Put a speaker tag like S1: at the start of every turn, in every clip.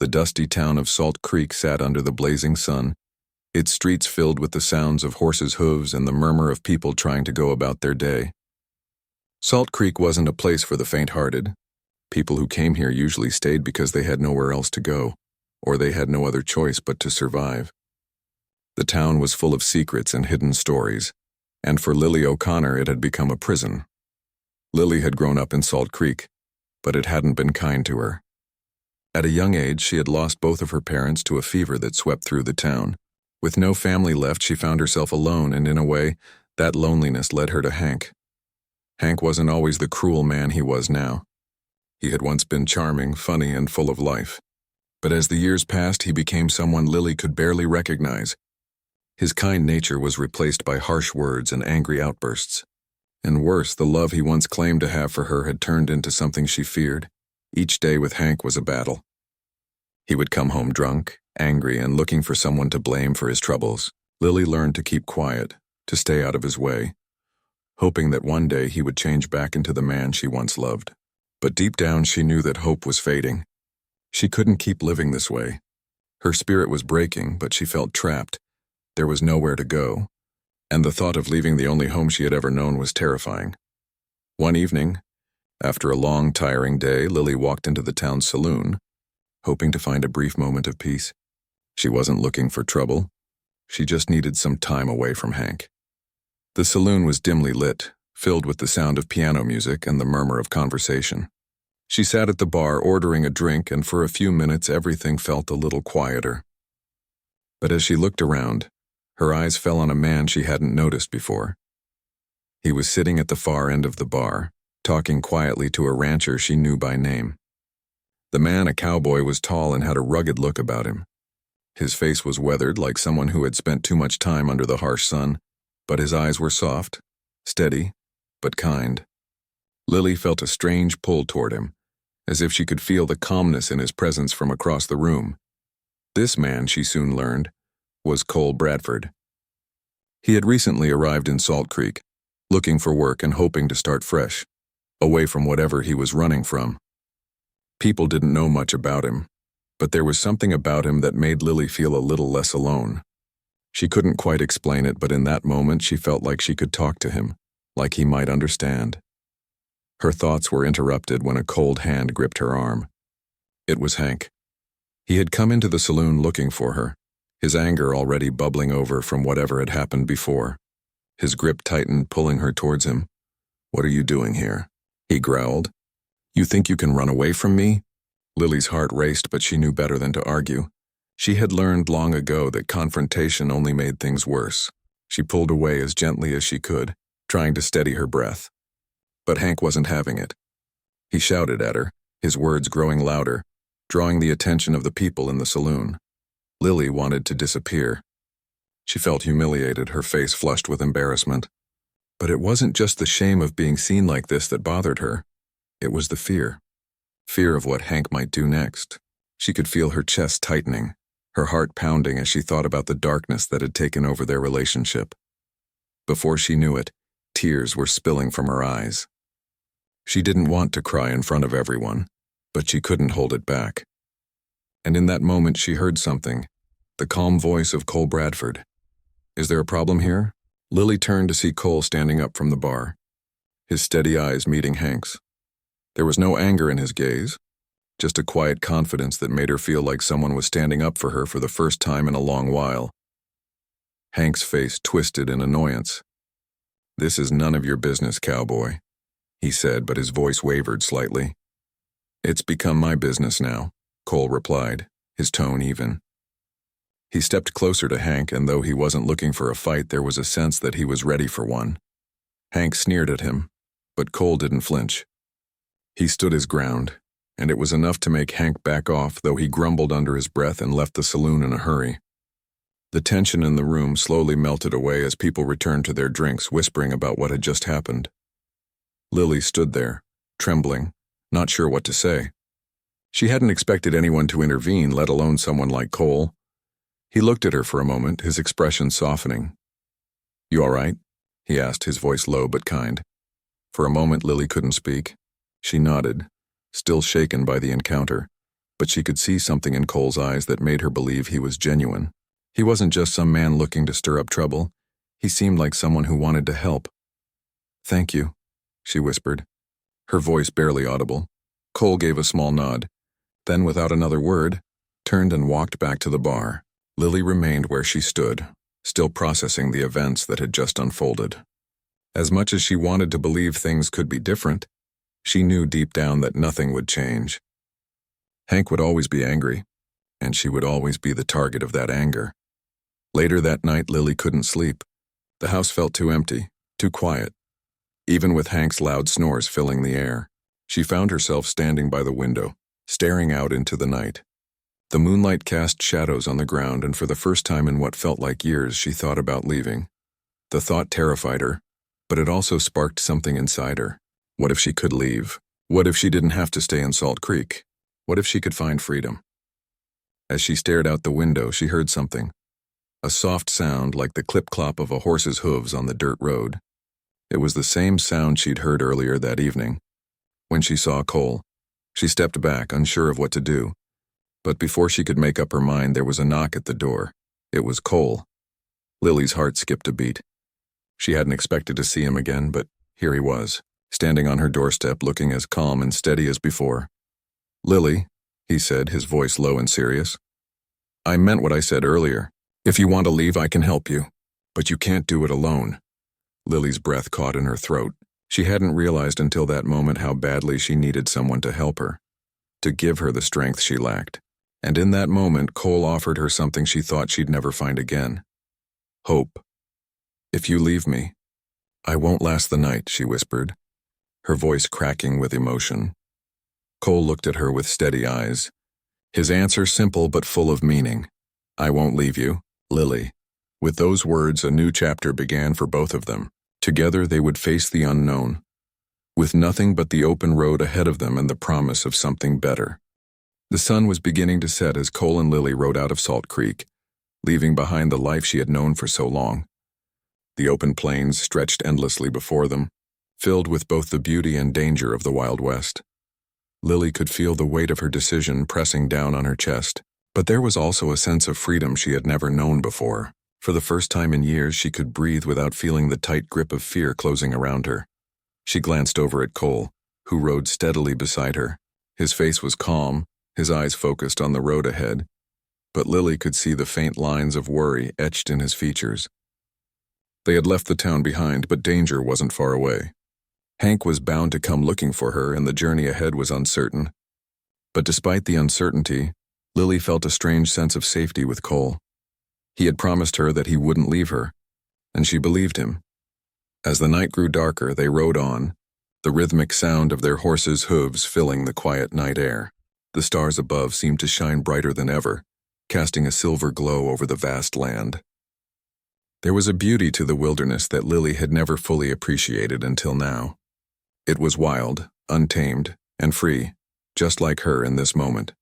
S1: The dusty town of Salt Creek sat under the blazing sun, its streets filled with the sounds of horses' hooves and the murmur of people trying to go about their day. Salt Creek wasn't a place for the faint-hearted. People who came here usually stayed because they had nowhere else to go, or they had no other choice but to survive. The town was full of secrets and hidden stories, and for Lily O'Connor it had become a prison. Lily had grown up in Salt Creek, but it hadn't been kind to her. At a young age, she had lost both of her parents to a fever that swept through the town. With no family left, she found herself alone, and in a way, that loneliness led her to Hank. Hank wasn't always the cruel man he was now. He had once been charming, funny, and full of life. But as the years passed, he became someone Lily could barely recognize. His kind nature was replaced by harsh words and angry outbursts. And worse, the love he once claimed to have for her had turned into something she feared. Each day with Hank was a battle. He would come home drunk, angry, and looking for someone to blame for his troubles. Lily learned to keep quiet, to stay out of his way, hoping that one day he would change back into the man she once loved. But deep down she knew that hope was fading. She couldn't keep living this way. Her spirit was breaking, but she felt trapped. There was nowhere to go, and the thought of leaving the only home she had ever known was terrifying. One evening, after a long, tiring day, Lily walked into the town's saloon, hoping to find a brief moment of peace. She wasn't looking for trouble. She just needed some time away from Hank. The saloon was dimly lit, filled with the sound of piano music and the murmur of conversation. She sat at the bar ordering a drink, and for a few minutes everything felt a little quieter. But as she looked around, her eyes fell on a man she hadn't noticed before. He was sitting at the far end of the bar, talking quietly to a rancher she knew by name. The man, a cowboy, was tall and had a rugged look about him. His face was weathered like someone who had spent too much time under the harsh sun, but his eyes were soft, steady, but kind. Lily felt a strange pull toward him, as if she could feel the calmness in his presence from across the room. This man, she soon learned, was Cole Bradford. He had recently arrived in Salt Creek, looking for work and hoping to start fresh, away from whatever he was running from. People didn't know much about him, but there was something about him that made Lily feel a little less alone. She couldn't quite explain it, but in that moment she felt like she could talk to him, like he might understand. Her thoughts were interrupted when a cold hand gripped her arm. It was Hank. He had come into the saloon looking for her, his anger already bubbling over from whatever had happened before. His grip tightened, pulling her towards him. "What are you doing here?" he growled. "You think you can run away from me?" Lily's heart raced, but she knew better than to argue. She had learned long ago that confrontation only made things worse. She pulled away as gently as she could, trying to steady her breath. But Hank wasn't having it. He shouted at her, his words growing louder, drawing the attention of the people in the saloon. Lily wanted to disappear. She felt humiliated, her face flushed with embarrassment. But it wasn't just the shame of being seen like this that bothered her. It was the fear. Fear of what Hank might do next. She could feel her chest tightening, her heart pounding as she thought about the darkness that had taken over their relationship. Before she knew it, tears were spilling from her eyes. She didn't want to cry in front of everyone, but she couldn't hold it back. And in that moment she heard something, the calm voice of Cole Bradford. "Is there a problem here?" Lily turned to see Cole standing up from the bar, his steady eyes meeting Hank's. There was no anger in his gaze, just a quiet confidence that made her feel like someone was standing up for her for the first time in a long while. Hank's face twisted in annoyance. "This is none of your business, cowboy," he said, but his voice wavered slightly. "It's become my business now," Cole replied, his tone even. He stepped closer to Hank, and though he wasn't looking for a fight, there was a sense that he was ready for one. Hank sneered at him, but Cole didn't flinch. He stood his ground, and it was enough to make Hank back off, though he grumbled under his breath and left the saloon in a hurry. The tension in the room slowly melted away as people returned to their drinks, whispering about what had just happened. Lily stood there, trembling, not sure what to say. She hadn't expected anyone to intervene, let alone someone like Cole. He looked at her for a moment, his expression softening. "You all right?" he asked, his voice low but kind. For a moment Lily couldn't speak. She nodded, still shaken by the encounter. but she could see something in Cole's eyes that made her believe he was genuine. He wasn't just some man looking to stir up trouble. He seemed like someone who wanted to help. "Thank you," she whispered, her voice barely audible. Cole gave a small nod, then without another word, turned and walked back to the bar. Lily remained where she stood, still processing the events that had just unfolded. As much as she wanted to believe things could be different, she knew deep down that nothing would change. Hank would always be angry, and she would always be the target of that anger. Later that night, Lily couldn't sleep. The house felt too empty, too quiet. Even with Hank's loud snores filling the air, she found herself standing by the window, staring out into the night. The moonlight cast shadows on the ground, and for the first time in what felt like years, she thought about leaving. The thought terrified her, but it also sparked something inside her. What if she could leave? What if she didn't have to stay in Salt Creek? What if she could find freedom? As she stared out the window, she heard something. A soft sound like the clip-clop of a horse's hooves on the dirt road. It was the same sound she'd heard earlier that evening. When she saw Cole, she stepped back, unsure of what to do. But before she could make up her mind, there was a knock at the door. It was Cole. Lily's heart skipped a beat. She hadn't expected to see him again, but here he was, standing on her doorstep, looking as calm and steady as before. "Lily," he said, his voice low and serious. "I meant what I said earlier. If you want to leave, I can help you. But you can't do it alone." Lily's breath caught in her throat. She hadn't realized until that moment how badly she needed someone to help her, to give her the strength she lacked. And in that moment, Cole offered her something she thought she'd never find again. Hope. "If you leave me, I won't last the night," she whispered, her voice cracking with emotion. Cole looked at her with steady eyes, his answer simple but full of meaning. "I won't leave you, Lily." With those words, a new chapter began for both of them. Together they would face the unknown, with nothing but the open road ahead of them and the promise of something better. The sun was beginning to set as Cole and Lily rode out of Salt Creek, leaving behind the life she had known for so long. The open plains stretched endlessly before them, filled with both the beauty and danger of the Wild West. Lily could feel the weight of her decision pressing down on her chest, but there was also a sense of freedom she had never known before. For the first time in years, she could breathe without feeling the tight grip of fear closing around her. She glanced over at Cole, who rode steadily beside her. His face was calm, his eyes focused on the road ahead, but Lily could see the faint lines of worry etched in his features. They had left the town behind, but danger wasn't far away. Hank was bound to come looking for her, and the journey ahead was uncertain. But despite the uncertainty, Lily felt a strange sense of safety with Cole. He had promised her that he wouldn't leave her, and she believed him. As the night grew darker, they rode on, the rhythmic sound of their horses' hooves filling the quiet night air. The stars above seemed to shine brighter than ever, casting a silver glow over the vast land. There was a beauty to the wilderness that Lily had never fully appreciated until now. It was wild, untamed, and free, just like her in this moment.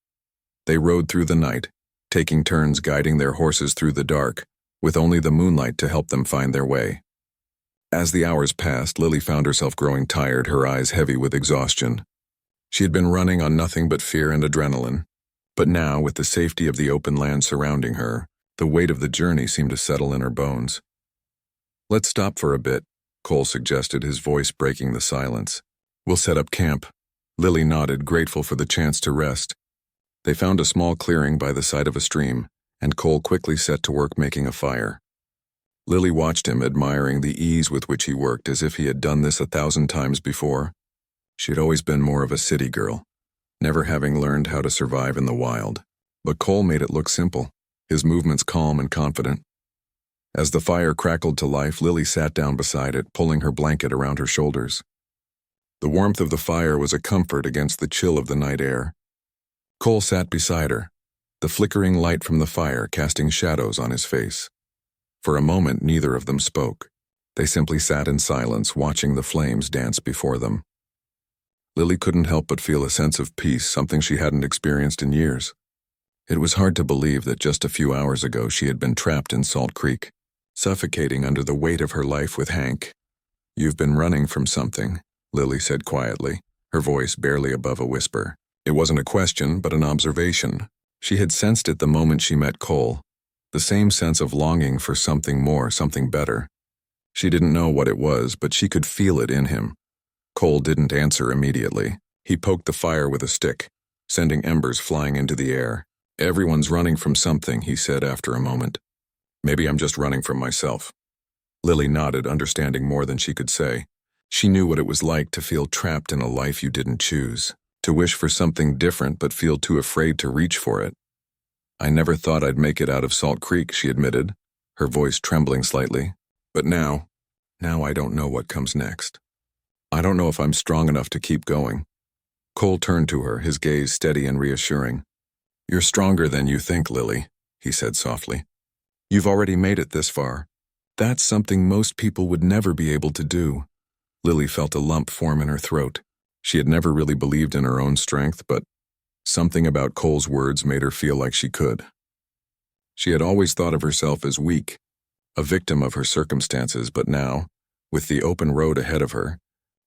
S1: They rode through the night, taking turns guiding their horses through the dark, with only the moonlight to help them find their way. As the hours passed, Lily found herself growing tired, her eyes heavy with exhaustion. She had been running on nothing but fear and adrenaline, but now, with the safety of the open land surrounding her, the weight of the journey seemed to settle in her bones. "Let's stop for a bit," Cole suggested, his voice breaking the silence. "We'll set up camp." Lily nodded, grateful for the chance to rest. They found a small clearing by the side of a stream, and Cole quickly set to work making a fire. Lily watched him, admiring the ease with which he worked, as if he had done this 1,000 times before. She had always been more of a city girl, never having learned how to survive in the wild. But Cole made it look simple, his movements calm and confident. As the fire crackled to life, Lily sat down beside it, pulling her blanket around her shoulders. The warmth of the fire was a comfort against the chill of the night air. Cole sat beside her, the flickering light from the fire casting shadows on his face. For a moment, neither of them spoke. They simply sat in silence, watching the flames dance before them. Lily couldn't help but feel a sense of peace, something she hadn't experienced in years. It was hard to believe that just a few hours ago she had been trapped in Salt Creek, suffocating under the weight of her life with Hank. "You've been running from something," Lily said quietly, her voice barely above a whisper. It wasn't a question, but an observation. She had sensed it the moment she met Cole. The same sense of longing for something more, something better. She didn't know what it was, but she could feel it in him. Cole didn't answer immediately. He poked the fire with a stick, sending embers flying into the air. "Everyone's running from something," he said after a moment. "Maybe I'm just running from myself." Lily nodded, understanding more than she could say. She knew what it was like to feel trapped in a life you didn't choose, to wish for something different but feel too afraid to reach for it. "I never thought I'd make it out of Salt Creek," she admitted, her voice trembling slightly. "But now I don't know what comes next. I don't know if I'm strong enough to keep going." Cole turned to her, his gaze steady and reassuring. "You're stronger than you think, Lily," he said softly. "You've already made it this far. That's something most people would never be able to do." Lily felt a lump form in her throat. She had never really believed in her own strength, but something about Cole's words made her feel like she could. She had always thought of herself as weak, a victim of her circumstances, but now, with the open road ahead of her,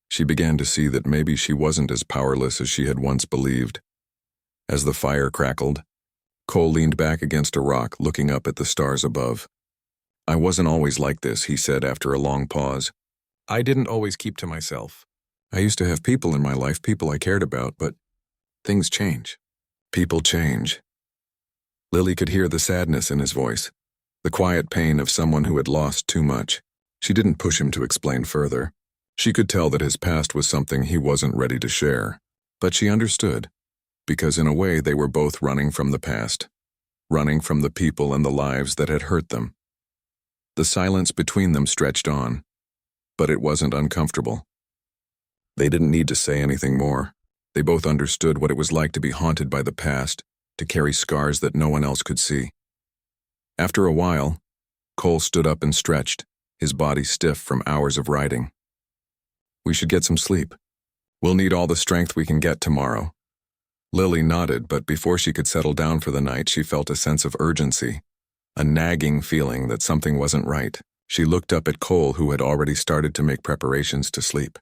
S1: she began to see that maybe she wasn't as powerless as she had once believed. As the fire crackled, Cole leaned back against a rock, looking up at the stars above. "I wasn't always like this," he said after a long pause. "I didn't always keep to myself. I used to have people in my life, people I cared about, but things change. People change." Lily could hear the sadness in his voice, the quiet pain of someone who had lost too much. She didn't push him to explain further. She could tell that his past was something he wasn't ready to share. But she understood, because in a way they were both running from the past, running from the people and the lives that had hurt them. The silence between them stretched on, but it wasn't uncomfortable. They didn't need to say anything more. They both understood what it was like to be haunted by the past, to carry scars that no one else could see. After a while, Cole stood up and stretched, his body stiff from hours of riding. "We should get some sleep. We'll need all the strength we can get tomorrow." Lily nodded, but before she could settle down for the night, she felt a sense of urgency, a nagging feeling that something wasn't right. She looked up at Cole, who had already started to make preparations to sleep.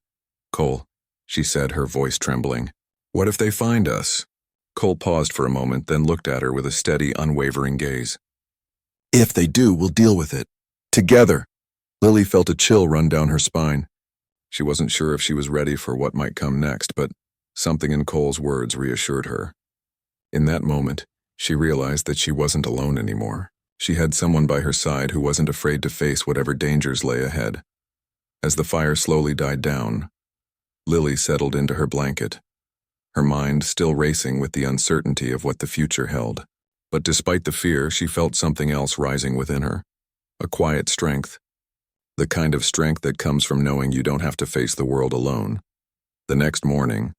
S1: "Cole," she said, her voice trembling, "what if they find us?" Cole paused for a moment, then looked at her with a steady, unwavering gaze. "If they do, we'll deal with it. Together." Lily felt a chill run down her spine. She wasn't sure if she was ready for what might come next, but something in Cole's words reassured her. In that moment, she realized that she wasn't alone anymore. She had someone by her side who wasn't afraid to face whatever dangers lay ahead. As the fire slowly died down, Lily settled into her blanket, her mind still racing with the uncertainty of what the future held. But despite the fear, she felt something else rising within her, a quiet strength, the kind of strength that comes from knowing you don't have to face the world alone. The next morning,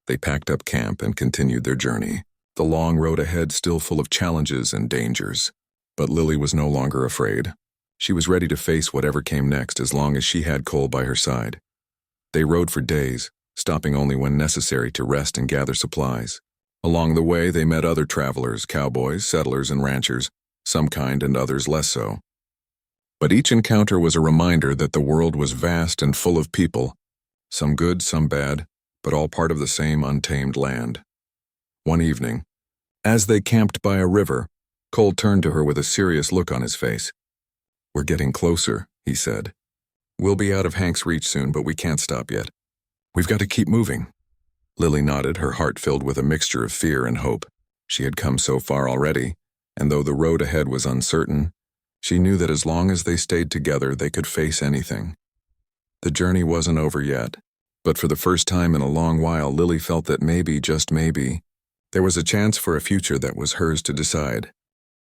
S1: they packed up camp and continued their journey, the long road ahead still full of challenges and dangers. But Lily was no longer afraid. She was ready to face whatever came next as long as she had Cole by her side. They rode for days, stopping only when necessary to rest and gather supplies. Along the way, they met other travelers, cowboys, settlers, and ranchers, some kind and others less so. But each encounter was a reminder that the world was vast and full of people, some good, some bad, but all part of the same untamed land. One evening, as they camped by a river, Cole turned to her with a serious look on his face. "We're getting closer," he said. "We'll be out of Hank's reach soon, but we can't stop yet. We've got to keep moving." Lily nodded, her heart filled with a mixture of fear and hope. She had come so far already, and though the road ahead was uncertain, she knew that as long as they stayed together, they could face anything. The journey wasn't over yet, but for the first time in a long while, Lily felt that maybe, just maybe, there was a chance for a future that was hers to decide.